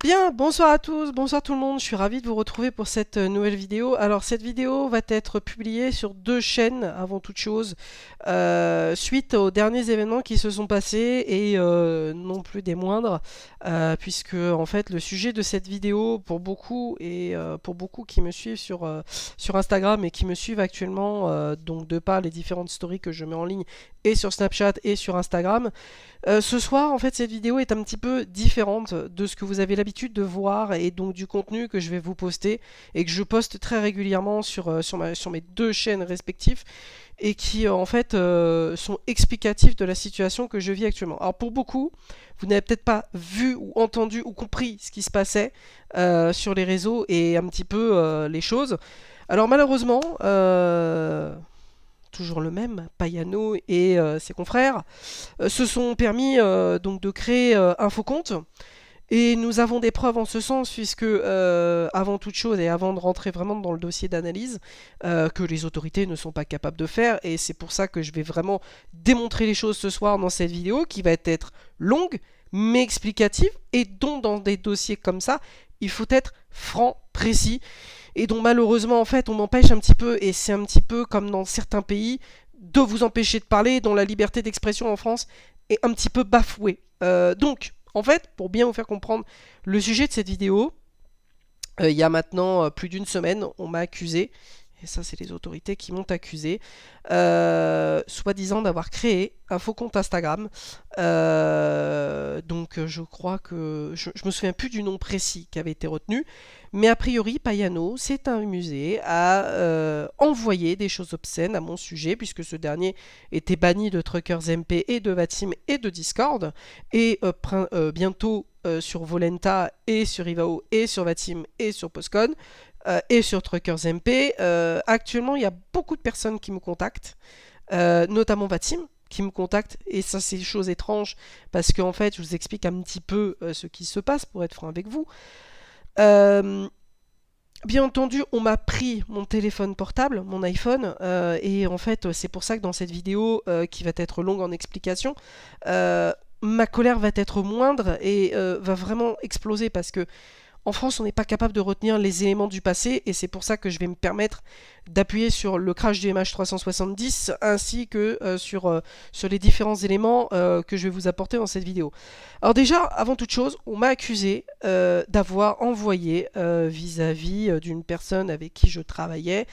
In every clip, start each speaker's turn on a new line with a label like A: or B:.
A: Bien, bonsoir à tous, bonsoir tout le monde, je suis ravi de vous retrouver pour cette nouvelle vidéo. Alors cette vidéo va être publiée sur deux chaînes avant toute chose, suite aux derniers événements qui se sont passés et non plus des moindres, puisque en fait le sujet de cette vidéo pour beaucoup et pour beaucoup qui me suivent sur Instagram et qui me suivent actuellement, donc de par les différentes stories que je mets en ligne et sur Snapchat et sur Instagram, ce soir, en fait, cette vidéo est un petit peu différente de ce que vous avez l'habitude de voir et donc du contenu que je vais vous poster et que je poste très régulièrement sur mes deux chaînes respectives et qui, en fait, sont explicatifs de la situation que je vis actuellement. Alors, pour beaucoup, vous n'avez peut-être pas vu ou entendu ou compris ce qui se passait sur les réseaux et un petit peu les choses. Alors, malheureusement, toujours le même, Payano et ses confrères, se sont permis donc de créer un faux compte. Et nous avons des preuves en ce sens, puisque avant toute chose et avant de rentrer vraiment dans le dossier d'analyse, que les autorités ne sont pas capables de faire, et c'est pour ça que je vais vraiment démontrer les choses ce soir dans cette vidéo, qui va être longue, mais explicative, et dont dans des dossiers comme ça, il faut être franc, précis, et dont malheureusement en fait on m'empêche un petit peu, et c'est un petit peu comme dans certains pays, de vous empêcher de parler, dont la liberté d'expression en France est un petit peu bafouée. Donc, en fait, pour bien vous faire comprendre le sujet de cette vidéo, il y a maintenant plus d'une semaine, on m'a accusé, et ça c'est les autorités qui m'ont accusé, soi-disant d'avoir créé un faux compte Instagram. Donc je crois que... Je me souviens plus du nom précis qui avait été retenu, mais a priori Payano s'est amusé à envoyer des choses obscènes à mon sujet, puisque ce dernier était banni de Truckers MP et de Vatim et de Discord, et bientôt sur Volenta et sur Ivao et sur Vatim et sur Postcon et sur Truckers MP. Actuellement, il y a beaucoup de personnes qui me contactent, notamment Vatim, qui me contactent, et ça c'est une chose étrange, parce qu'en fait, je vous explique un petit peu ce qui se passe, pour être franc avec vous. Euh, Bien entendu, on m'a pris mon téléphone portable, mon iPhone, et en fait, c'est pour ça que dans cette vidéo, qui va être longue en explication, ma colère va être moindre et va vraiment exploser, parce que en France, on n'est pas capable de retenir les éléments du passé, et c'est pour ça que je vais me permettre d'appuyer sur le crash du MH370 ainsi que sur les différents éléments que je vais vous apporter dans cette vidéo. Alors déjà, avant toute chose, on m'a accusé d'avoir envoyé vis-à-vis d'une personne avec qui je travaillais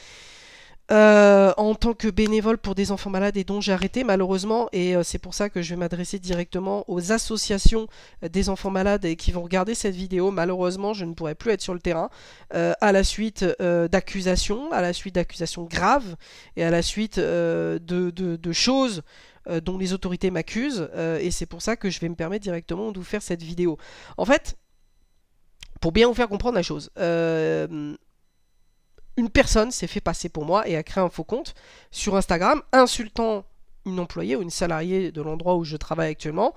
A: en tant que bénévole pour des enfants malades, et dont j'ai arrêté malheureusement, et c'est pour ça que je vais m'adresser directement aux associations des enfants malades et qui vont regarder cette vidéo. Malheureusement, je ne pourrai plus être sur le terrain à la suite d'accusations graves, et à la suite de choses dont les autorités m'accusent, et c'est pour ça que je vais me permettre directement de vous faire cette vidéo. En fait, pour bien vous faire comprendre la chose, une personne s'est fait passer pour moi et a créé un faux compte sur Instagram, insultant une employée ou une salariée de l'endroit où je travaille actuellement,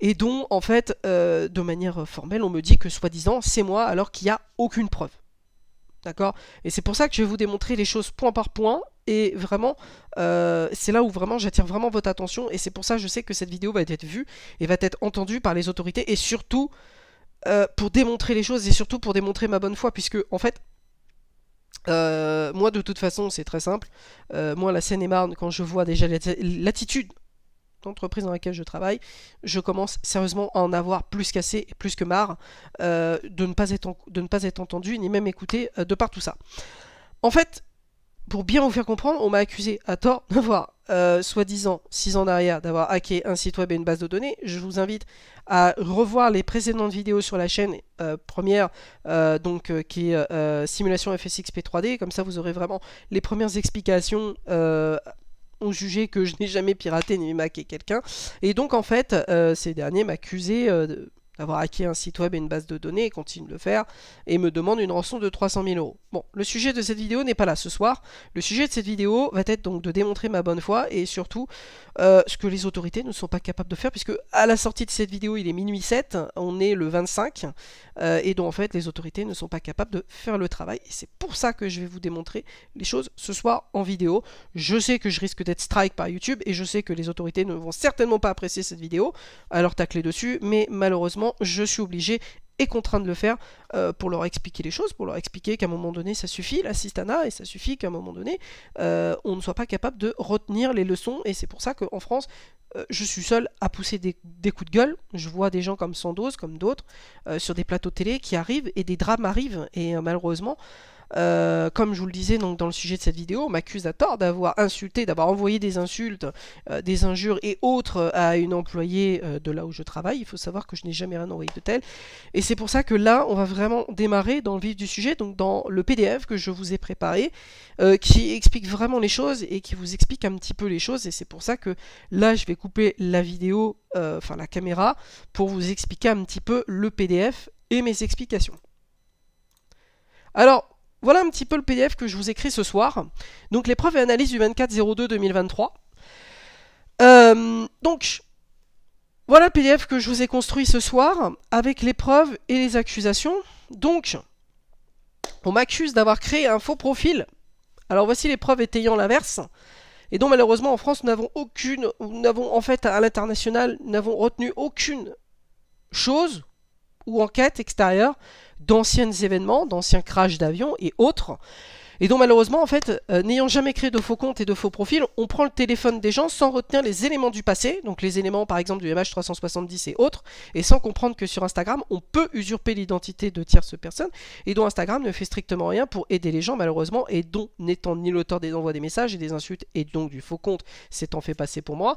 A: et dont, en fait, de manière formelle, on me dit que soi-disant c'est moi, alors qu'il n'y a aucune preuve. D'accord? Et c'est pour ça que je vais vous démontrer les choses point par point, et vraiment, c'est là où vraiment j'attire vraiment votre attention, et c'est pour ça que je sais que cette vidéo va être vue et va être entendue par les autorités, et surtout pour démontrer les choses, et surtout pour démontrer ma bonne foi, puisque en fait, moi de toute façon c'est très simple. Moi, la Seine-et-Marne, quand je vois déjà l'attitude d'entreprise dans laquelle je travaille, je commence sérieusement à en avoir plus qu'assez et plus que marre de ne pas être entendu ni même écouté de par tout ça. En fait, pour bien vous faire comprendre, on m'a accusé à tort d'avoir, soi-disant, 6 ans derrière, d'avoir hacké un site web et une base de données. Je vous invite à revoir les précédentes vidéos sur la chaîne, première, qui est simulation FSX P3D. Comme ça, vous aurez vraiment les premières explications ont jugé que je n'ai jamais piraté ni hacké quelqu'un. Et donc, en fait, ces derniers m'accusaient d'avoir hacké un site web et une base de données, et continuent de le faire, et me demandent une rançon de 300 000 euros. Bon, le sujet de cette vidéo n'est pas là ce soir. Le sujet de cette vidéo va être donc de démontrer ma bonne foi, et surtout ce que les autorités ne sont pas capables de faire, puisque à la sortie de cette vidéo, il est minuit 7, on est le 25, et donc en fait les autorités ne sont pas capables de faire le travail, et c'est pour ça que je vais vous démontrer les choses ce soir en vidéo. Je sais que je risque d'être strike par YouTube, et je sais que les autorités ne vont certainement pas apprécier cette vidéo, alors tacler dessus, mais malheureusement je suis obligé, est contraint de le faire pour leur expliquer les choses, pour leur expliquer qu'à un moment donné ça suffit l'assistanat, et ça suffit qu'à un moment donné on ne soit pas capable de retenir les leçons, et c'est pour ça qu'en France je suis seul à pousser des coups de gueule. Je vois des gens comme Sandoz, comme d'autres, sur des plateaux télé qui arrivent, et des drames arrivent, et malheureusement, comme je vous le disais donc, dans le sujet de cette vidéo, on m'accuse à tort d'avoir insulté, d'avoir envoyé des insultes, des injures et autres à une employée de là où je travaille. Il faut savoir que je n'ai jamais rien envoyé de tel. Et c'est pour ça que là, on va vraiment démarrer dans le vif du sujet, donc dans le PDF que je vous ai préparé, qui explique vraiment les choses et qui vous explique un petit peu les choses. Et c'est pour ça que là, je vais couper la vidéo, enfin la caméra, pour vous expliquer un petit peu le PDF et mes explications. Alors, voilà un petit peu le PDF que je vous écris ce soir. Donc, l'épreuve et analyse du 24/02/2023. Donc, voilà le PDF que je vous ai construit ce soir, avec l'épreuve et les accusations. Donc, on m'accuse d'avoir créé un faux profil. Alors, voici l'épreuve étayant l'inverse. Et donc, malheureusement, en France, nous n'avons en fait, à l'international, nous n'avons retenu aucune chose ou enquête extérieure d'anciens événements, d'anciens crashs d'avions et autres. Et donc malheureusement, en fait, n'ayant jamais créé de faux comptes et de faux profils, on prend le téléphone des gens sans retenir les éléments du passé, donc les éléments par exemple du MH370 et autres, et sans comprendre que sur Instagram, on peut usurper l'identité de tierces personnes, et dont Instagram ne fait strictement rien pour aider les gens malheureusement, et dont n'étant ni l'auteur des envois des messages et des insultes, et donc du faux compte s'étant fait passer pour moi.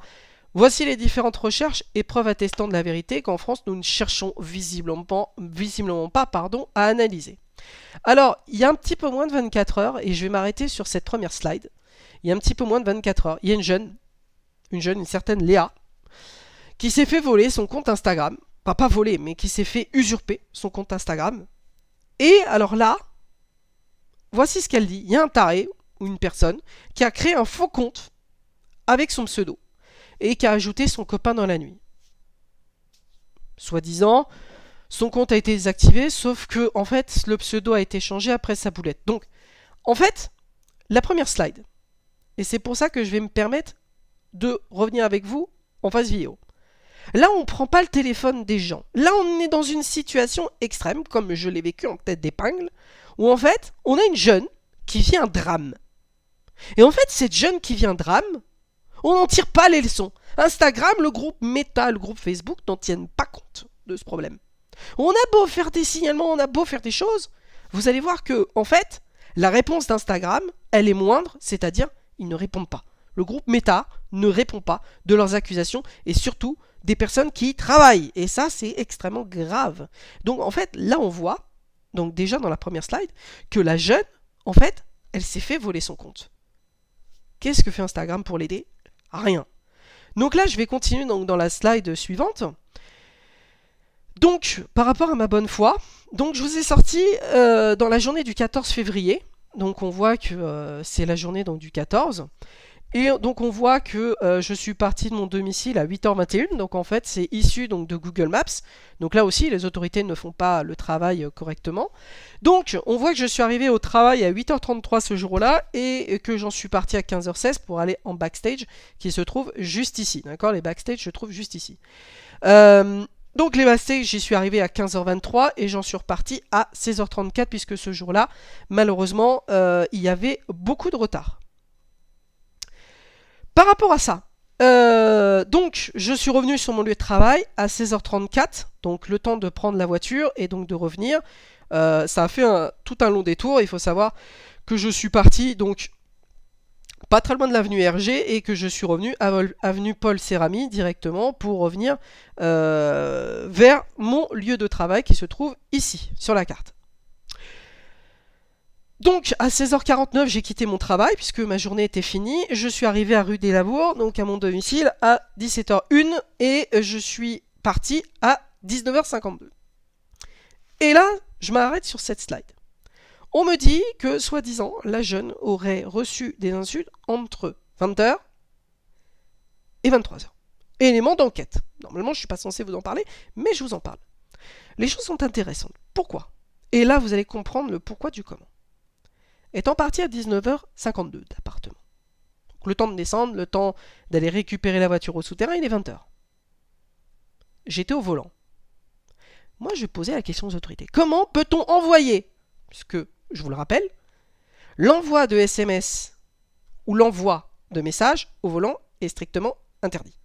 A: Voici les différentes recherches et preuves attestant de la vérité qu'en France, nous ne cherchons visiblement pas à analyser. Alors, il y a un petit peu moins de 24 heures, et je vais m'arrêter sur cette première slide. Il y a un petit peu moins de 24 heures. Il y a une certaine Léa, qui s'est fait voler son compte Instagram. Pas voler, mais qui s'est fait usurper son compte Instagram. Et alors là, voici ce qu'elle dit. Il y a un taré, ou une personne, qui a créé un faux compte avec son pseudo, et qui a ajouté son copain dans la nuit. Soi-disant, son compte a été désactivé, sauf que, en fait, le pseudo a été changé après sa boulette. Donc, en fait, la première slide, et c'est pour ça que je vais me permettre de revenir avec vous en phase vidéo. Là, on ne prend pas le téléphone des gens. Là, on est dans une situation extrême, comme je l'ai vécu en tête d'épingle, où en fait, on a une jeune qui vit un drame. Et en fait, cette jeune qui vit un drame, on n'en tire pas les leçons. Instagram, le groupe Meta, le groupe Facebook n'en tiennent pas compte de ce problème. On a beau faire des signalements, on a beau faire des choses, vous allez voir que, en fait, la réponse d'Instagram, elle est moindre, c'est-à-dire, ils ne répondent pas. Le groupe Meta ne répond pas de leurs accusations, et surtout des personnes qui y travaillent. Et ça, c'est extrêmement grave. Donc, en fait, là, on voit, donc déjà dans la première slide, que la jeune, en fait, elle s'est fait voler son compte. Qu'est-ce que fait Instagram pour l'aider ? Rien. Donc là, je vais continuer donc, dans la slide suivante. Donc, par rapport à ma bonne foi, donc je vous ai sorti dans la journée du 14 février. Donc on voit que c'est la journée donc, du 14. Et donc on voit que je suis parti de mon domicile à 8h21. Donc en fait, c'est issu donc, de Google Maps. Donc là aussi, les autorités ne font pas le travail correctement. Donc on voit que je suis arrivé au travail à 8h33 ce jour-là et que j'en suis parti à 15h16 pour aller en backstage qui se trouve juste ici. D'accord ? Les backstage se trouvent juste ici. Donc les backstage, j'y suis arrivé à 15h23 et j'en suis reparti à 16h34 puisque ce jour-là, malheureusement, il y avait beaucoup de retard. Par rapport à ça, donc je suis revenu sur mon lieu de travail à 16h34, donc le temps de prendre la voiture et donc de revenir. Ça a fait tout un long détour. Il faut savoir que je suis parti donc pas très loin de l'avenue RG et que je suis revenu à avenue Paul Cérami directement pour revenir vers mon lieu de travail qui se trouve ici sur la carte. Donc à 16h49 j'ai quitté mon travail puisque ma journée était finie. Je suis arrivé à rue des Labours, donc à mon domicile à 17h01 et je suis parti à 19h52. Et là je m'arrête sur cette slide. On me dit que, soi-disant, la jeune aurait reçu des insultes entre 20h et 23h. Élément d'enquête. Normalement, je ne suis pas censé vous en parler, mais je vous en parle. Les choses sont intéressantes. Pourquoi ? Et là, vous allez comprendre le pourquoi du comment. Étant parti à 19h52 de l'appartement. Le temps de descendre, le temps d'aller récupérer la voiture au souterrain, il est 20h. J'étais au volant. moi je vais poser la question aux autorités. Comment peut-on envoyer, puisque, je vous le rappelle, l'envoi de SMS ou l'envoi de messages au volant est strictement interdit.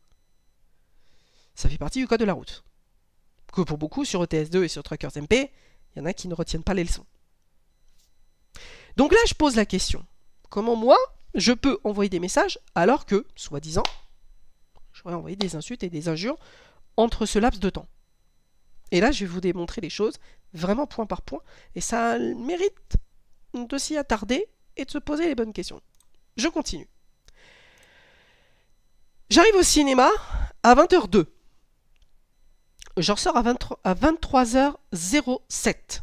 A: Ça fait partie du code de la route. Que pour beaucoup, sur ETS2 et sur Truckers MP, il y en a qui ne retiennent pas les leçons. Donc là, je pose la question. Comment moi, je peux envoyer des messages alors que, soi-disant, j'aurais envoyé des insultes et des injures entre ce laps de temps. Et là, je vais vous démontrer les choses vraiment point par point. Et ça mérite de s'y attarder et de se poser les bonnes questions. Je continue. J'arrive au cinéma à 20h02. Je ressors à 23h07.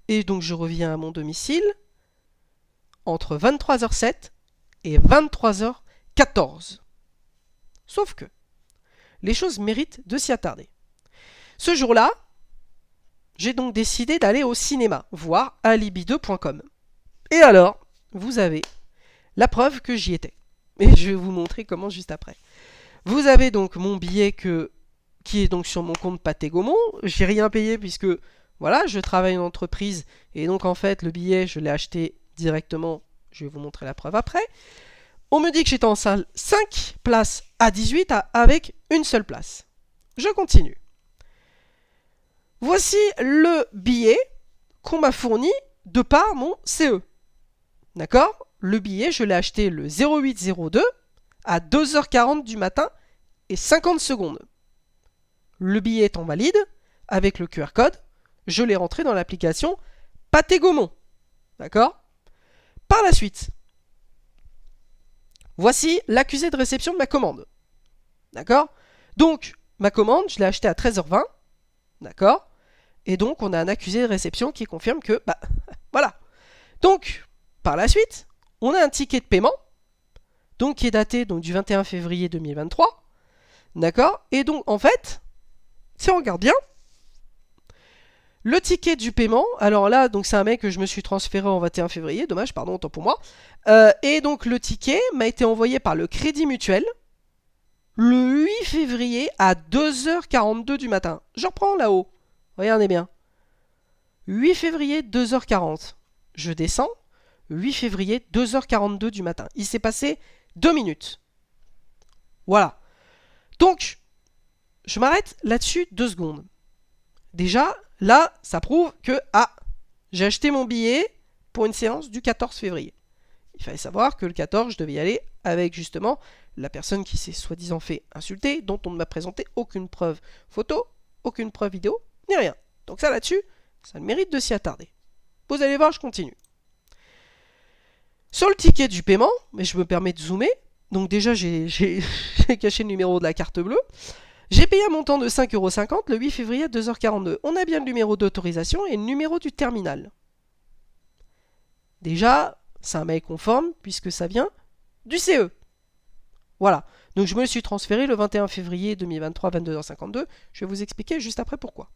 A: Et donc je reviens à mon domicile entre 23h07 et 23h14. Sauf que les choses méritent de s'y attarder. Ce jour-là, j'ai donc décidé d'aller au cinéma, voir alibi2.com. Et alors, vous avez la preuve que j'y étais. Et je vais vous montrer comment juste après. Vous avez donc mon billet qui est donc sur mon compte Pathé Gaumont. J'ai rien payé puisque voilà, je travaille en entreprise et donc en fait le billet je l'ai acheté directement. Je vais vous montrer la preuve après. On me dit que j'étais en salle 5 places à 18 avec une seule place. Je continue. Voici le billet qu'on m'a fourni de par mon CE. D'accord? Le billet, je l'ai acheté le 0802 à 2h40 du matin et 50 secondes. Le billet étant valide, avec le QR code, je l'ai rentré dans l'application Pathé Gaumont. D'accord? Par la suite, voici l'accusé de réception de ma commande. D'accord? Donc, ma commande, je l'ai achetée à 13h20. D'accord? Et donc, on a un accusé de réception qui confirme que, voilà. Donc, par la suite, on a un ticket de paiement, donc qui est daté donc, du 21 février 2023. D'accord? Et donc, en fait, si on regarde bien, le ticket du paiement, alors là, donc c'est un mec que je me suis transféré en 21 février, dommage, pardon, autant pour moi. Et donc, le ticket m'a été envoyé par le Crédit Mutuel le 8 février à 2h42 du matin. Je reprends là-haut. Regardez bien. 8 février, 2h40. Je descends. 8 février, 2h42 du matin. Il s'est passé 2 minutes. Voilà. Donc, je m'arrête là-dessus 2 secondes. Déjà, là, ça prouve que, j'ai acheté mon billet pour une séance du 14 février. Il fallait savoir que le 14, je devais y aller avec justement la personne qui s'est soi-disant fait insulter, dont on ne m'a présenté aucune preuve photo, aucune preuve vidéo, ni rien. Donc ça là-dessus, ça le mérite de s'y attarder. Vous allez voir, je continue. Sur le ticket du paiement, mais je me permets de zoomer, donc déjà j'ai caché le numéro de la carte bleue, j'ai payé un montant de 5,50 € le 8 février à 2h42. On a bien le numéro d'autorisation et le numéro du terminal. Déjà, c'est un mail conforme puisque ça vient du CE. Voilà. Donc je me suis transféré le 21 février 2023 à 22h52. Je vais vous expliquer juste après pourquoi.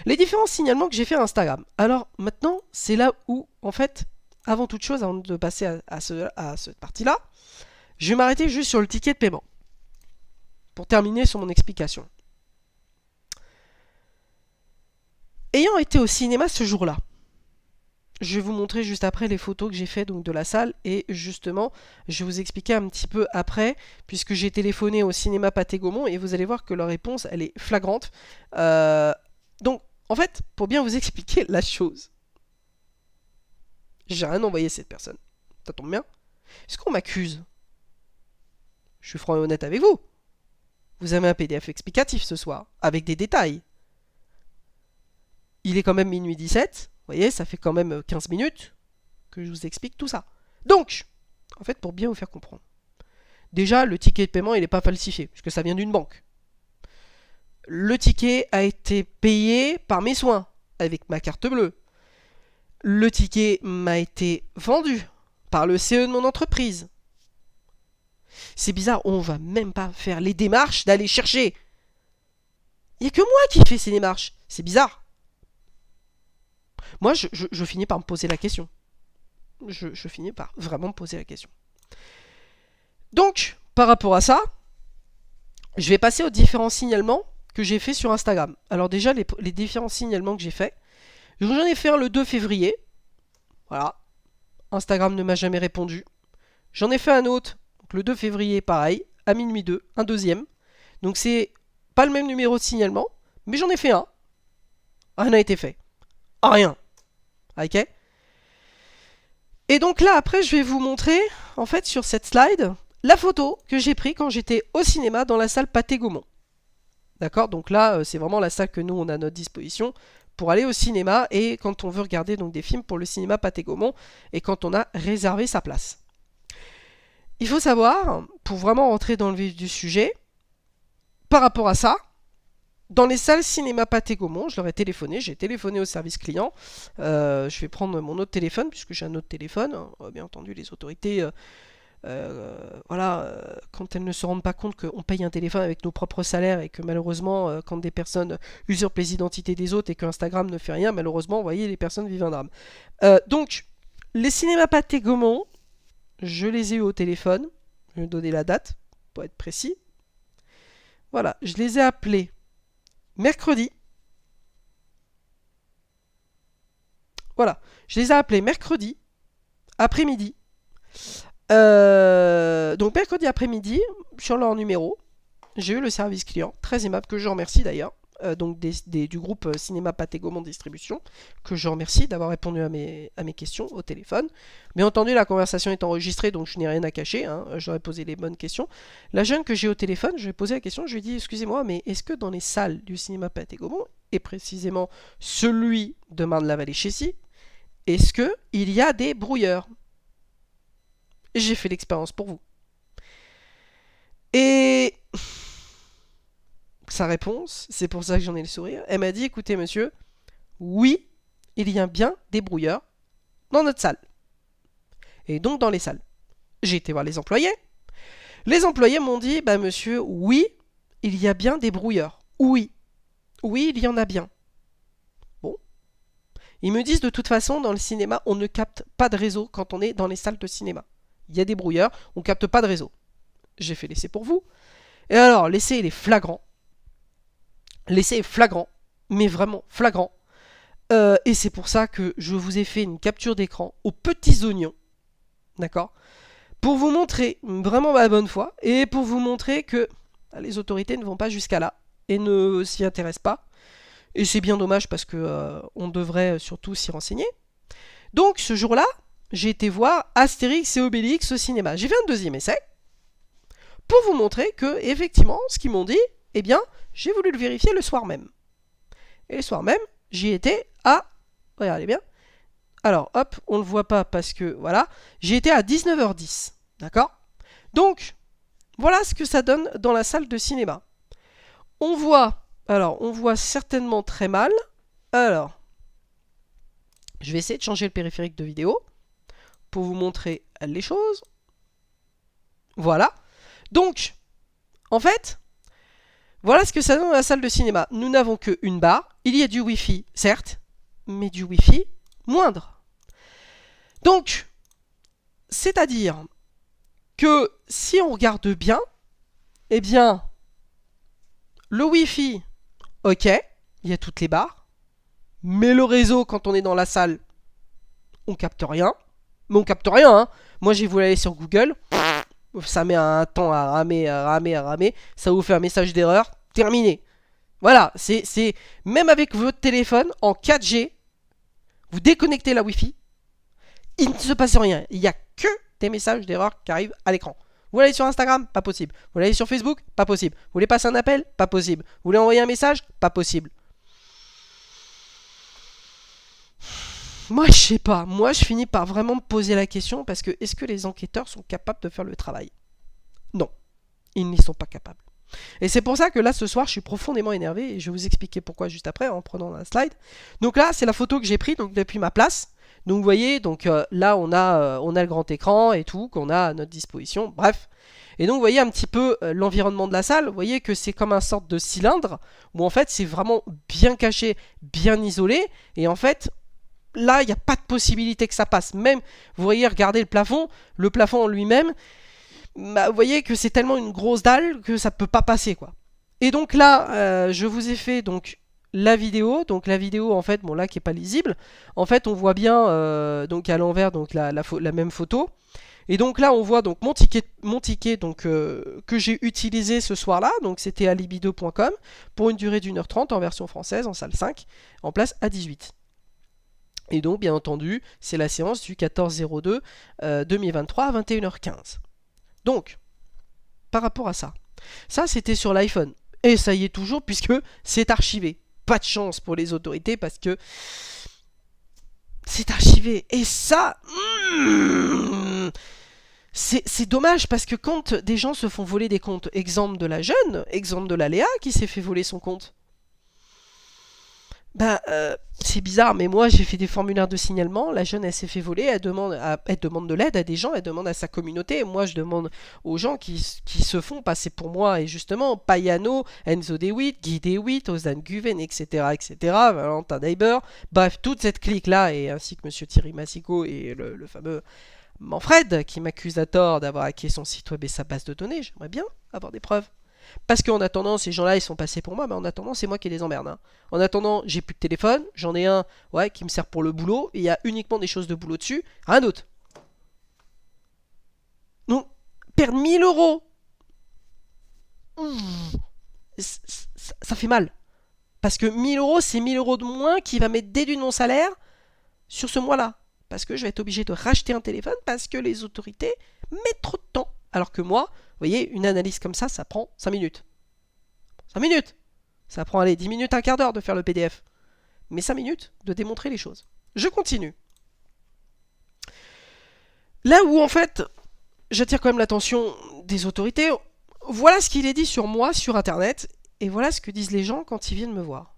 A: Les différents signalements que j'ai fait à Instagram. Alors maintenant, c'est là où, en fait, avant toute chose, avant de passer à cette partie-là, je vais m'arrêter juste sur le ticket de paiement. Pour terminer sur mon explication. Ayant été au cinéma ce jour-là, je vais vous montrer juste après les photos que j'ai fait donc de la salle et justement je vais vous expliquer un petit peu après puisque j'ai téléphoné au cinéma Pathé Gaumont et vous allez voir que leur réponse elle est flagrante. Donc en fait pour bien vous expliquer la chose, j'ai rien envoyé à cette personne. Ça tombe bien. Est-ce qu'on m'accuse? Je suis franc et honnête avec vous. Vous avez un PDF explicatif ce soir avec des détails. Il est quand même minuit 17. Vous voyez, ça fait quand même 15 minutes que je vous explique tout ça. Donc, en fait, pour bien vous faire comprendre. Déjà, le ticket de paiement, il n'est pas falsifié, puisque ça vient d'une banque. Le ticket a été payé par mes soins, avec ma carte bleue. Le ticket m'a été vendu par le CE de mon entreprise. C'est bizarre, on va même pas faire les démarches d'aller chercher. Il n'y a que moi qui fais ces démarches. C'est bizarre. Moi, je finis par me poser la question. Je finis par vraiment me poser la question. Donc, par rapport à ça, je vais passer aux différents signalements que j'ai fait sur Instagram. Alors déjà, les différents signalements que j'ai fait. J'en ai fait un le 2 février. Voilà. Instagram ne m'a jamais répondu. J'en ai fait un autre, donc le 2 février, pareil, à minuit 2, un deuxième. Donc c'est pas le même numéro de signalement, mais j'en ai fait un. Rien n'a été fait. Rien. Ok. Et donc là, après, je vais vous montrer, en fait, sur cette slide, la photo que j'ai prise quand j'étais au cinéma dans la salle Pathé Gaumont. D'accord. Donc là, c'est vraiment la salle que nous, on a à notre disposition pour aller au cinéma et quand on veut regarder donc des films pour le cinéma Pathé Gaumont et quand on a réservé sa place. Il faut savoir, pour vraiment rentrer dans le vif du sujet, par rapport à ça, dans les salles cinéma Pathé Gaumont, je leur ai téléphoné, j'ai téléphoné au service client. Je vais prendre mon autre téléphone, puisque j'ai un autre téléphone. Bien entendu, les autorités, quand elles ne se rendent pas compte qu'on paye un téléphone avec nos propres salaires et que malheureusement, quand des personnes usurpent les identités des autres et que Instagram ne fait rien, malheureusement, vous voyez, les personnes vivent un drame. Donc, les cinémas Pathé Gaumont, je les ai eu au téléphone. Je vais donner la date, pour être précis. Voilà, je les ai appelés mercredi. Voilà, je les ai appelés mercredi, après-midi. Donc mercredi après-midi, sur leur numéro, j'ai eu le service client, très aimable, que je remercie d'ailleurs. Donc du groupe Cinéma Pathé Gaumont Distribution, que je remercie d'avoir répondu à mes questions au téléphone. Bien entendu, la conversation est enregistrée, donc je n'ai rien à cacher, hein, j'aurais posé les bonnes questions. La jeune que j'ai au téléphone, je lui ai posé la question, je lui ai dit, excusez-moi, mais est-ce que dans les salles du Cinéma Pathé Gaumont, et précisément celui de Marne-la-Vallée-Chécy, est-ce qu'il y a des brouilleurs? J'ai fait l'expérience pour vous. Et sa réponse, c'est pour ça que j'en ai le sourire, elle m'a dit, écoutez monsieur, oui, il y a bien des brouilleurs dans notre salle. Et donc dans les salles. J'ai été voir les employés. Les employés m'ont dit, bah monsieur, oui, il y a bien des brouilleurs. Oui. Oui, il y en a bien. Bon. Ils me disent de toute façon, dans le cinéma, on ne capte pas de réseau quand on est dans les salles de cinéma. Il y a des brouilleurs, on ne capte pas de réseau. J'ai fait l'essai pour vous. Et alors, l'essai, il est flagrant. L'essai est flagrant, mais vraiment flagrant. Et c'est pour ça que je vous ai fait une capture d'écran aux petits oignons. D'accord? Pour vous montrer vraiment ma bonne foi et pour vous montrer que les autorités ne vont pas jusqu'à là et ne s'y intéressent pas. Et c'est bien dommage parce que on devrait surtout s'y renseigner. Donc ce jour-là, j'ai été voir Astérix et Obélix au cinéma. J'ai fait un deuxième essai pour vous montrer que, effectivement, ce qu'ils m'ont dit, eh bien, j'ai voulu le vérifier le soir même. Et le soir même, j'y étais à... Regardez bien. Alors, hop, on ne le voit pas parce que, voilà, j'y étais à 19h10. D'accord? Donc, voilà ce que ça donne dans la salle de cinéma. On voit certainement très mal. Alors, je vais essayer de changer le périphérique de vidéo pour vous montrer les choses. Voilà. Donc, en fait, voilà ce que ça donne dans la salle de cinéma. Nous n'avons qu'une barre. Il y a du Wi-Fi, certes, mais du Wi-Fi moindre. Donc, c'est-à-dire que si on regarde bien, eh bien, le Wi-Fi, ok, il y a toutes les barres, mais le réseau, quand on est dans la salle, on capte rien. Mais on capte rien, hein. Moi, j'ai voulu aller sur Google, ça met un temps à ramer, ça vous fait un message d'erreur, terminé. Voilà, c'est même avec votre téléphone en 4G, vous déconnectez la Wi-Fi, il ne se passe rien. Il n'y a que des messages d'erreur qui arrivent à l'écran. Vous voulez aller sur Instagram? Pas possible. Vous voulez aller sur Facebook? Pas possible. Vous voulez passer un appel? Pas possible. Vous voulez envoyer un message? Pas possible. Moi, je sais pas. Moi, je finis par vraiment me poser la question parce que est-ce que les enquêteurs sont capables de faire le travail? Non. Ils n'y sont pas capables. Et c'est pour ça que là, ce soir, je suis profondément énervé et je vais vous expliquer pourquoi juste après en prenant la slide. Donc là, c'est la photo que j'ai prise depuis ma place. Donc vous voyez, là on a le grand écran et tout qu'on a à notre disposition, bref. Et donc vous voyez un petit peu l'environnement de la salle, vous voyez que c'est comme un sorte de cylindre, où en fait c'est vraiment bien caché, bien isolé, et en fait là il n'y a pas de possibilité que ça passe. Même, vous voyez, regardez le plafond en lui-même, bah, vous voyez que c'est tellement une grosse dalle que ça peut pas passer quoi. Et donc là, je vous ai fait donc la vidéo. Donc la vidéo, en fait, bon là qui est pas lisible. En fait, on voit bien donc à l'envers donc la même photo. Et donc là, on voit donc mon ticket donc, que j'ai utilisé ce soir-là. Donc c'était à libido.com pour une durée d'1h30 en version française, en salle 5, en place à 18. Et donc, bien entendu, c'est la séance du 14-02 2023 à 21h15. Donc, par rapport à ça, ça c'était sur l'iPhone. Et ça y est toujours, puisque c'est archivé. Pas de chance pour les autorités, parce que c'est archivé. Et ça... c'est dommage parce que quand des gens se font voler des comptes, exemple de la jeune, exemple de la Léa qui s'est fait voler son compte, ben, c'est bizarre, mais moi j'ai fait des formulaires de signalement. La jeune elle s'est fait voler, elle demande de l'aide à des gens, elle demande à sa communauté. Et moi je demande aux gens qui se font passer pour moi. Et justement, Payano, Enzo DeWitt, Guy DeWitt, Ozan Guven, etc. Valentin Daiber. Bref, toute cette clique là, et ainsi que Monsieur Thierry Massico et le fameux Manfred qui m'accuse à tort d'avoir hacké son site web et sa base de données. J'aimerais bien avoir des preuves. Parce qu'en attendant, ces gens-là, ils sont passés pour moi, mais en attendant, c'est moi qui les emmerde. Hein. En attendant, j'ai plus de téléphone, j'en ai un ouais, qui me sert pour le boulot, et il y a uniquement des choses de boulot dessus, rien d'autre. Donc, perdre 1000 euros, ça fait mal. Parce que 1000 euros, c'est 1000 euros de moins qui va m'être déduit de mon salaire sur ce mois-là. Parce que je vais être obligé de racheter un téléphone parce que les autorités mettent trop de temps. Alors que moi, vous voyez, une analyse comme ça prend 5 minutes. 5 minutes. Ça prend, allez, 10 minutes, un quart d'heure de faire le PDF. Mais 5 minutes de démontrer les choses. Je continue. Là où, en fait, j'attire quand même l'attention des autorités, voilà ce qu'il est dit sur moi sur Internet, et voilà ce que disent les gens quand ils viennent me voir.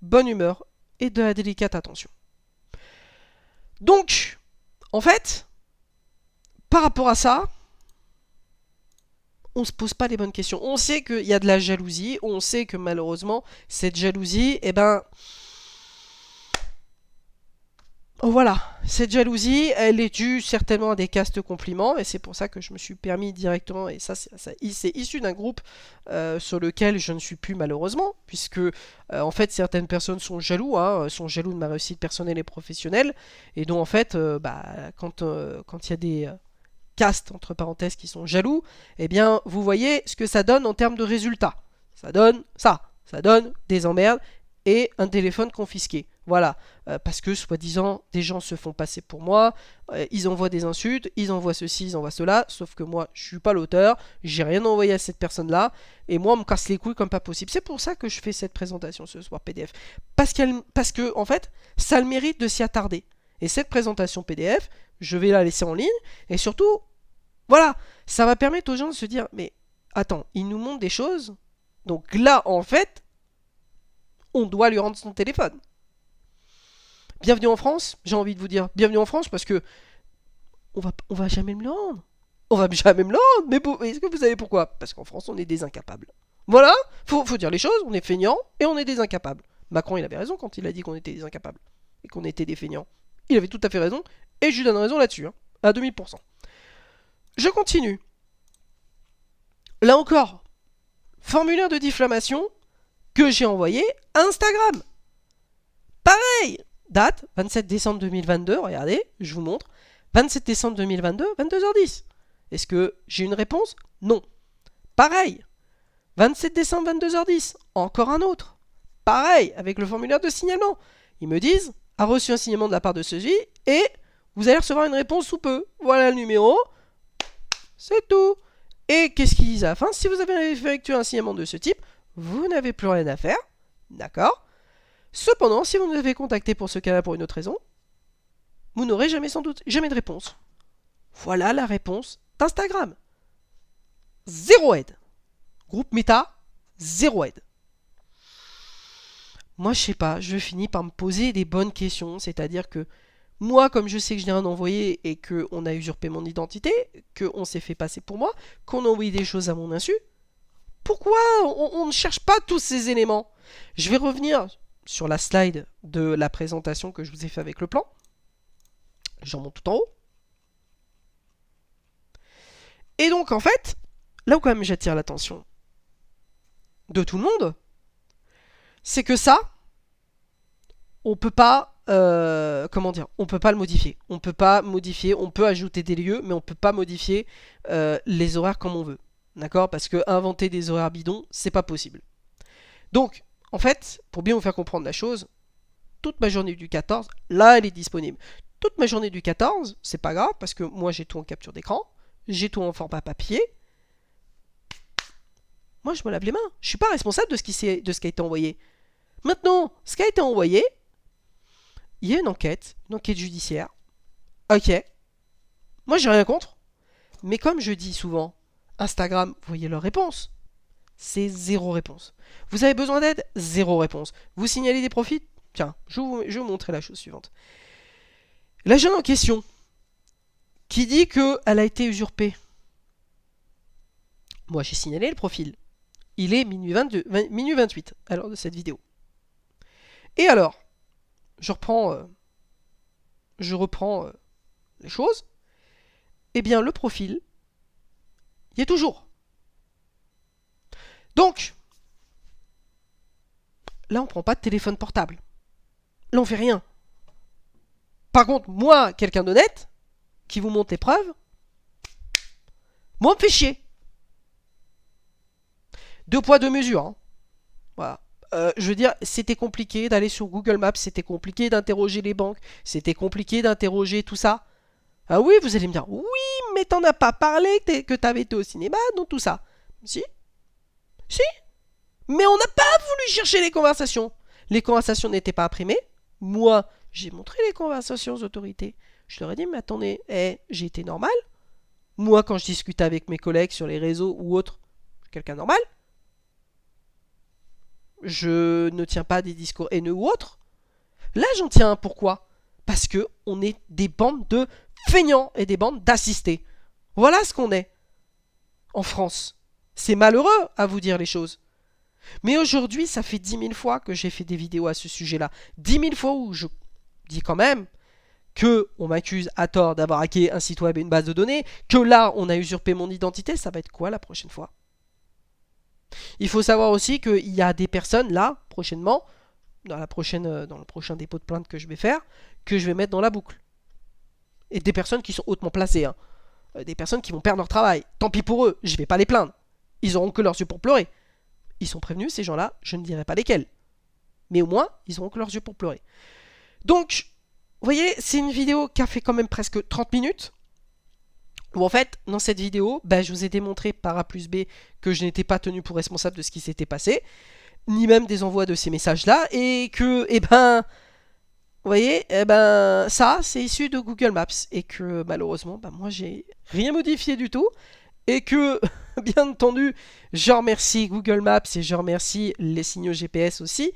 A: Bonne humeur et de la délicate attention. Donc, en fait, par rapport à ça, on se pose pas les bonnes questions. On sait qu'il y a de la jalousie, on sait que malheureusement, cette jalousie, eh ben... Voilà, cette jalousie, elle est due certainement à des castes compliments, et c'est pour ça que je me suis permis directement, et ça c'est issu d'un groupe sur lequel je ne suis plus malheureusement, puisque en fait certaines personnes sont sont jaloux de ma réussite personnelle et professionnelle, et donc en fait, quand il y a des castes entre parenthèses qui sont jaloux, eh bien vous voyez ce que ça donne en termes de résultats. Ça donne ça donne des emmerdes et un téléphone confisqué. Voilà, parce que soi-disant des gens se font passer pour moi, ils envoient des insultes, ils envoient ceci, ils envoient cela, sauf que moi je suis pas l'auteur, j'ai rien envoyé à cette personne-là, et moi on me casse les couilles comme pas possible. C'est pour ça que je fais cette présentation ce soir PDF, parce que en fait ça a le mérite de s'y attarder. Et cette présentation PDF, je vais la laisser en ligne, et surtout, voilà, ça va permettre aux gens de se dire, mais attends, il nous montre des choses, donc là en fait, on doit lui rendre son téléphone. Bienvenue en France, j'ai envie de vous dire bienvenue en France parce que on va jamais me le rendre. On va jamais me le rendre. Mais est-ce que vous savez pourquoi? Parce qu'en France, on est des incapables. Voilà, faut dire les choses, on est feignants et on est des incapables. Macron, il avait raison quand il a dit qu'on était des incapables et qu'on était des feignants. Il avait tout à fait raison et je lui donne raison là-dessus, hein, à 2000%. Je continue. Là encore, formulaire de diffamation que j'ai envoyé à Instagram. Pareil, date 27 décembre 2022, regardez, je vous montre. 27 décembre 2022, 22h10. Est-ce que j'ai une réponse? Non. Pareil, 27 décembre 22h10, encore un autre. Pareil, avec le formulaire de signalement. Ils me disent, a reçu un signalement de la part de ceci et vous allez recevoir une réponse sous peu. Voilà le numéro, c'est tout. Et qu'est-ce qu'ils disent à la fin? Si vous avez effectué un signalement de ce type, vous n'avez plus rien à faire. D'accord? Cependant, si vous nous avez contacté pour ce cas-là pour une autre raison, vous n'aurez jamais sans doute jamais de réponse. Voilà la réponse d'Instagram. Zéro aide. Groupe Meta, zéro aide. Moi, je sais pas, je finis par me poser des bonnes questions, c'est-à-dire que moi, comme je sais que je n'ai rien envoyé et qu'on a usurpé mon identité, qu'on s'est fait passer pour moi, qu'on a envoyé des choses à mon insu, pourquoi on ne cherche pas tous ces éléments? Je vais revenir sur la slide de la présentation que je vous ai fait avec le plan. J'en monte tout en haut. Et donc, en fait, là où quand même j'attire l'attention de tout le monde, c'est que ça, on peut pas, comment dire, on peut pas le modifier. On peut pas modifier, on peut ajouter des lieux, mais on peut pas modifier les horaires comme on veut. D'accord? Parce que inventer des horaires bidons, c'est pas possible. Donc, en fait, pour bien vous faire comprendre la chose, toute ma journée du 14, là, elle est disponible. Toute ma journée du 14, c'est pas grave, parce que moi, j'ai tout en capture d'écran, j'ai tout en format papier. Moi, je me lave les mains. Je suis pas responsable de ce qui a été envoyé. Maintenant, ce qui a été envoyé, il y a une enquête judiciaire. Ok. Moi, j'ai rien contre. Mais comme je dis souvent, Instagram, vous voyez leur réponse. C'est zéro réponse. Vous avez besoin d'aide? Zéro réponse. Vous signalez des profits? Tiens, je vais vous montrer la chose suivante. La jeune en question, qui dit qu'elle a été usurpée. Moi, j'ai signalé le profil. Il est minuit 28 à l'heure de cette vidéo. Et alors, je reprends les choses. Eh bien, le profil, il y est toujours. Donc, là, on prend pas de téléphone portable. Là, on fait rien. Par contre, moi, quelqu'un d'honnête, qui vous montre les preuves, moi, on me fait chier. Deux poids, deux mesures. Hein. Voilà. Je veux dire, c'était compliqué d'aller sur Google Maps, c'était compliqué d'interroger les banques, c'était compliqué d'interroger tout ça. Ah oui, vous allez me dire, oui, mais t'en as pas parlé que t'avais été au cinéma, donc tout ça. Si. Si. Mais on n'a pas voulu chercher les conversations. Les conversations n'étaient pas imprimées. Moi, j'ai montré les conversations aux autorités. Je leur ai dit, mais attendez, j'ai été normal. Moi, quand je discute avec mes collègues sur les réseaux ou autres, je suis quelqu'un normal. Je ne tiens pas des discours haineux ou autres. Là, j'en tiens un. Pourquoi? Parce que on est des bandes de feignants et des bandes d'assistés. Voilà ce qu'on est en France. C'est malheureux à vous dire les choses. Mais aujourd'hui, ça fait 10 000 fois que j'ai fait des vidéos à ce sujet-là. 10 000 fois où je dis quand même que on m'accuse à tort d'avoir hacké un site web et une base de données, que là, on a usurpé mon identité. Ça va être quoi la prochaine fois? Il faut savoir aussi qu'il y a des personnes là, prochainement, dans le prochain dépôt de plainte que je vais faire, que je vais mettre dans la boucle. Et des personnes qui sont hautement placées. Hein. Des personnes qui vont perdre leur travail. Tant pis pour eux, je vais pas les plaindre. Ils auront que leurs yeux pour pleurer. Ils sont prévenus, ces gens-là, je ne dirai pas lesquels. Mais au moins, ils auront que leurs yeux pour pleurer. Donc, vous voyez, c'est une vidéo qui a fait quand même presque 30 minutes. Où en fait, dans cette vidéo, je vous ai démontré par A plus B que je n'étais pas tenu pour responsable de ce qui s'était passé, ni même des envois de ces messages-là, et que, vous voyez, ça, c'est issu de Google Maps, et que malheureusement, moi, j'ai rien modifié du tout, et que, bien entendu, je remercie Google Maps et je remercie les signaux GPS aussi.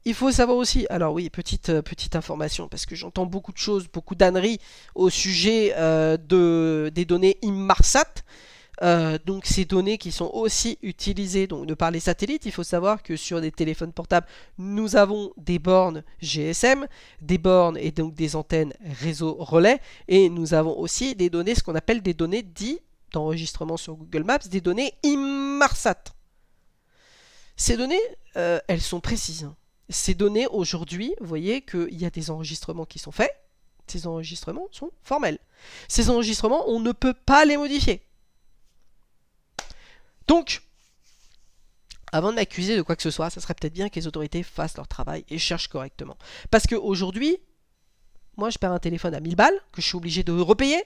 A: Il faut savoir aussi, alors oui, petite information, parce que j'entends beaucoup de choses, beaucoup d'âneries au sujet des données Inmarsat. Donc ces données qui sont aussi utilisées donc, de par les satellites. Il faut savoir que sur des téléphones portables, nous avons des bornes GSM, des bornes et donc des antennes réseau relais, et nous avons aussi des données, ce qu'on appelle des données dites d'enregistrement sur Google Maps, des données Inmarsat. Ces données, elles sont précises. Ces données, aujourd'hui, vous voyez qu'il y a des enregistrements qui sont faits. Ces enregistrements sont formels. Ces enregistrements, on ne peut pas les modifier. Donc, avant de m'accuser de quoi que ce soit, ça serait peut-être bien que les autorités fassent leur travail et cherchent correctement. Parce qu'aujourd'hui, moi, je perds un téléphone à 1000 balles, que je suis obligé de repayer,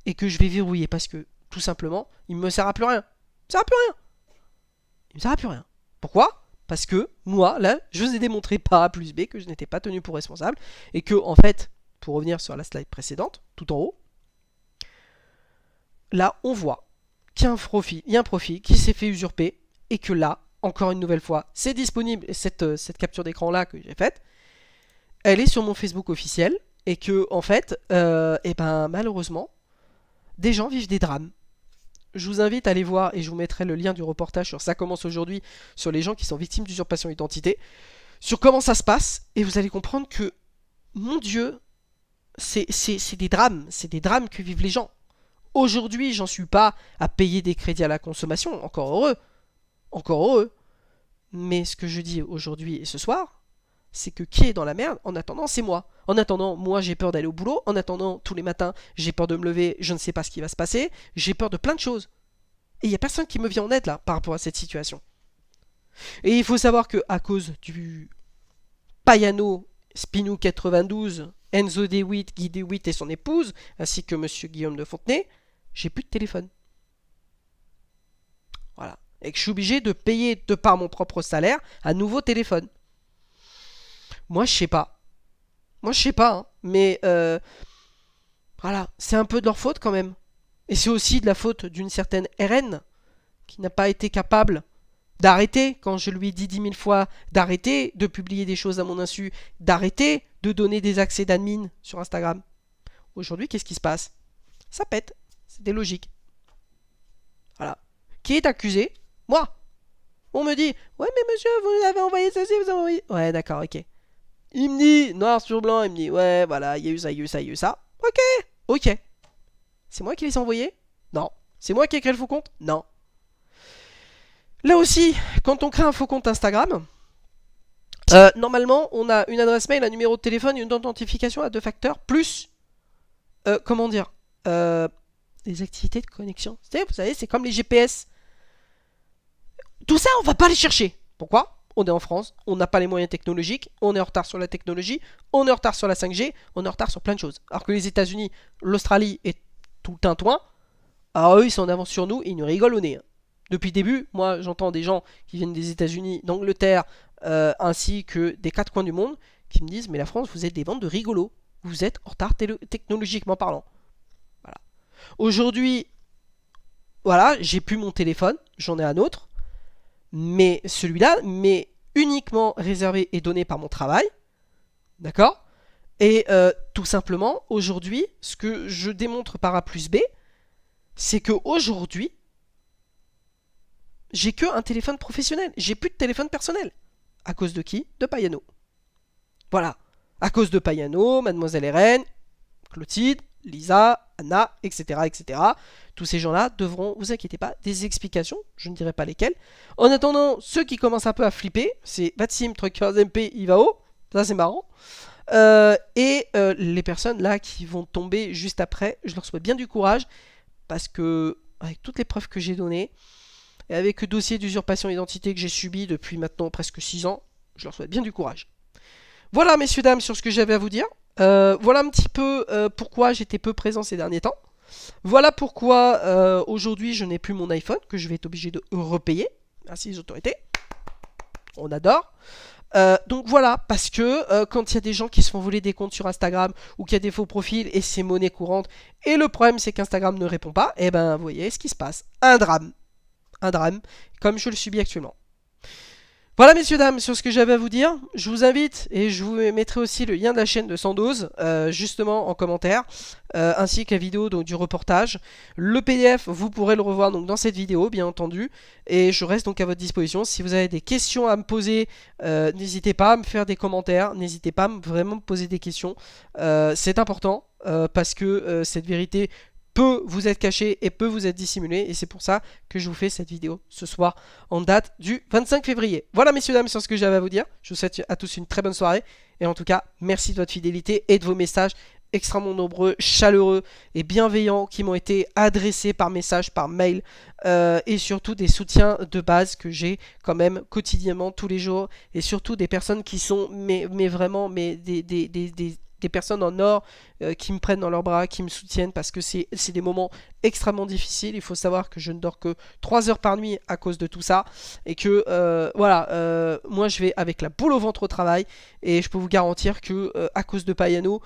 A: et que je vais verrouiller, parce que, tout simplement, il ne me sert à plus rien. Il ne me sert à plus rien. Il me sert à plus rien. Pourquoi ? Parce que moi, là, je vous ai démontré par A plus B que je n'étais pas tenu pour responsable. Et que, en fait, pour revenir sur la slide précédente, tout en haut, là, on voit qu'il y a un profil qui s'est fait usurper. Et que là, encore une nouvelle fois, c'est disponible. Cette capture d'écran-là que j'ai faite, elle est sur mon Facebook officiel. Et que, en fait, malheureusement, des gens vivent des drames. Je vous invite à aller voir, et je vous mettrai le lien du reportage sur Ça commence aujourd'hui, sur les gens qui sont victimes d'usurpation d'identité, sur comment ça se passe, et vous allez comprendre que, mon Dieu, c'est des drames que vivent les gens. Aujourd'hui, j'en suis pas à payer des crédits à la consommation, encore heureux. Encore heureux. Mais ce que je dis aujourd'hui et ce soir, c'est que qui est dans la merde, en attendant, c'est moi. En attendant, moi, j'ai peur d'aller au boulot. En attendant, tous les matins, j'ai peur de me lever, je ne sais pas ce qui va se passer. J'ai peur de plein de choses. Et il n'y a personne qui me vient en aide, là, par rapport à cette situation. Et il faut savoir que à cause du Payano Spinou 92, Enzo DeWitt, Guy DeWitt et son épouse, ainsi que Monsieur Guillaume de Fontenay, j'ai plus de téléphone. Voilà. Et que je suis obligé de payer, de par mon propre salaire, un nouveau téléphone. Moi, je sais pas. Moi, je sais pas, hein. Mais voilà, c'est un peu de leur faute quand même. Et c'est aussi de la faute d'une certaine RN qui n'a pas été capable d'arrêter, quand je lui ai dit 10 000 fois d'arrêter de publier des choses à mon insu, d'arrêter de donner des accès d'admin sur Instagram. Aujourd'hui, qu'est-ce qui se passe? Ça pète. C'était logique. Voilà. Qui est accusé? Moi. On me dit, ouais mais monsieur, vous avez envoyé ceci, vous avez envoyé... Ouais, d'accord, ok. Il me dit, noir sur blanc, il me dit, ouais, voilà, il y a eu ça, il y a eu ça, il y a eu ça. Ok, ok. C'est moi qui les ai envoyés? Non. C'est moi qui ai créé le faux compte? Non. Là aussi, quand on crée un faux compte Instagram, normalement, on a une adresse mail, un numéro de téléphone, une authentification à 2 facteurs, plus, comment dire, des activités de connexion. Vous savez, c'est comme les GPS. Tout ça, on va pas les chercher. Pourquoi? On est en France, on n'a pas les moyens technologiques, on est en retard sur la technologie, on est en retard sur la 5G, on est en retard sur plein de choses. Alors que les États-Unis, l'Australie et tout le tintouin, alors eux, ils sont en avance sur nous et ils nous rigolent au nez, hein. Depuis le début, moi, j'entends des gens qui viennent des États-Unis, d'Angleterre, ainsi que des 4 coins du monde, qui me disent, mais la France, vous êtes des bandes de rigolos. Vous êtes en retard technologiquement parlant. Voilà. Aujourd'hui, voilà, j'ai plus mon téléphone, j'en ai un autre, mais celui-là m'est uniquement réservé et donné par mon travail. D'accord? Et tout simplement, aujourd'hui, ce que je démontre par A plus B, c'est que aujourd'hui, j'ai que un téléphone professionnel. J'ai plus de téléphone personnel. À cause de qui? De Payano. Voilà. À cause de Payano, Mademoiselle Hélène, Clotilde, Lisa, Anna, etc., etc. Tous ces gens-là devront, vous inquiétez pas, des explications. Je ne dirai pas lesquelles. En attendant, ceux qui commencent un peu à flipper, c'est Vatsim, Truckers MP, Ivao. Ça, c'est marrant. Les personnes là qui vont tomber juste après, je leur souhaite bien du courage. Parce que, avec toutes les preuves que j'ai données, et avec le dossier d'usurpation d'identité que j'ai subi depuis maintenant presque 6 ans, je leur souhaite bien du courage. Voilà, messieurs, dames, sur ce que j'avais à vous dire. Voilà un petit peu pourquoi j'étais peu présent ces derniers temps. Voilà pourquoi aujourd'hui je n'ai plus mon iPhone, que je vais être obligé de repayer. Merci les autorités. On adore. Donc voilà, parce que quand il y a des gens qui se font voler des comptes sur Instagram ou qu'il y a des faux profils et c'est monnaie courante, et le problème c'est qu'Instagram ne répond pas, et ben vous voyez ce qui se passe. Un drame, comme je le subis actuellement. Voilà, messieurs, dames, sur ce que j'avais à vous dire. Je vous invite, et je vous mettrai aussi le lien de la chaîne de 112, justement en commentaire, ainsi que la vidéo donc, du reportage. Le PDF, vous pourrez le revoir donc, dans cette vidéo, bien entendu. Et je reste donc à votre disposition. Si vous avez des questions à me poser, n'hésitez pas à me faire des commentaires. N'hésitez pas à vraiment me poser des questions. C'est important, parce que cette vérité peut vous être caché et peut vous être dissimulé, et c'est pour ça que je vous fais cette vidéo ce soir en date du 25 février. Voilà, messieurs, dames, sur ce que j'avais à vous dire. Je vous souhaite à tous une très bonne soirée, et en tout cas merci de votre fidélité et de vos messages extrêmement nombreux, chaleureux et bienveillants qui m'ont été adressés par message, par mail, et surtout des soutiens de base que j'ai quand même quotidiennement, tous les jours, et surtout des personnes qui sont mais vraiment des personnes en or qui me prennent dans leurs bras, qui me soutiennent, parce que c'est des moments extrêmement difficiles. Il faut savoir que je ne dors que 3 heures par nuit à cause de tout ça, et que voilà, moi je vais avec la boule au ventre au travail, et je peux vous garantir que à cause de Payano,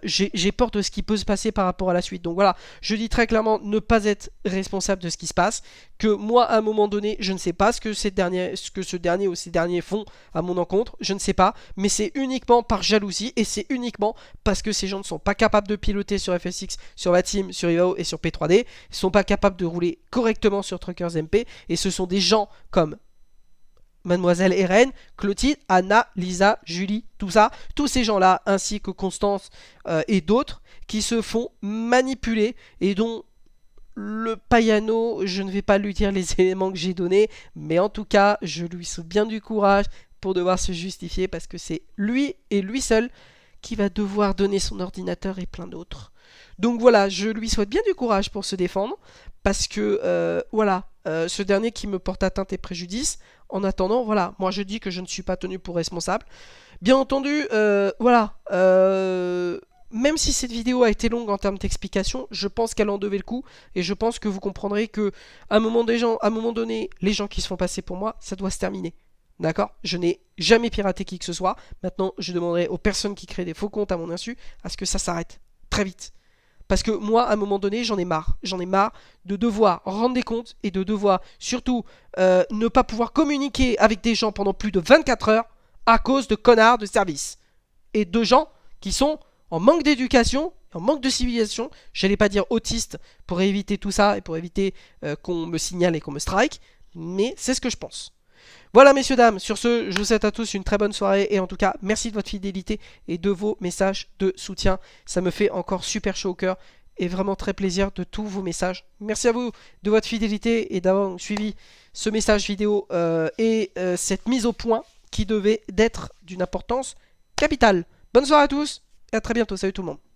A: j'ai peur de ce qui peut se passer par rapport à la suite. Donc voilà, je dis très clairement ne pas être responsable de ce qui se passe, que moi à un moment donné je ne sais pas ce que ce dernier ou ces derniers font à mon encontre, je ne sais pas, mais c'est uniquement par jalousie, et c'est uniquement parce que ces gens ne sont pas capables de piloter sur FSX, sur Vatim, sur Ivao et sur P3D, ils ne sont pas capables de rouler correctement sur Truckers MP, et ce sont des gens comme Mademoiselle Hélène, Clotilde, Anna, Lisa, Julie, tout ça, tous ces gens-là, ainsi que Constance et d'autres, qui se font manipuler et dont le Payano, je ne vais pas lui dire les éléments que j'ai donnés, mais en tout cas, je lui souhaite bien du courage pour devoir se justifier parce que c'est lui et lui seul qui va devoir donner son ordinateur et plein d'autres. Donc voilà, je lui souhaite bien du courage pour se défendre parce que voilà, ce dernier qui me porte atteinte et préjudice. En attendant, voilà, moi je dis que je ne suis pas tenu pour responsable. Bien entendu, voilà, même si cette vidéo a été longue en termes d'explication, je pense qu'elle en devait le coup et je pense que vous comprendrez que à un moment donné, les gens qui se font passer pour moi, ça doit se terminer. D'accord? Je n'ai jamais piraté qui que ce soit. Maintenant, je demanderai aux personnes qui créent des faux comptes à mon insu à ce que ça s'arrête très vite. Parce que moi, à un moment donné, j'en ai marre. J'en ai marre de devoir rendre des comptes et de devoir surtout ne pas pouvoir communiquer avec des gens pendant plus de 24 heures à cause de connards de service. Et de gens qui sont en manque d'éducation, en manque de civilisation. J'allais pas dire autistes pour éviter tout ça et pour éviter qu'on me signale et qu'on me strike. Mais c'est ce que je pense. Voilà messieurs dames, sur ce, je vous souhaite à tous une très bonne soirée et en tout cas, merci de votre fidélité et de vos messages de soutien. Ça me fait encore super chaud au cœur et vraiment très plaisir de tous vos messages. Merci à vous de votre fidélité et d'avoir suivi ce message vidéo et cette mise au point qui devait d'être d'une importance capitale. Bonne soirée à tous et à très bientôt. Salut tout le monde.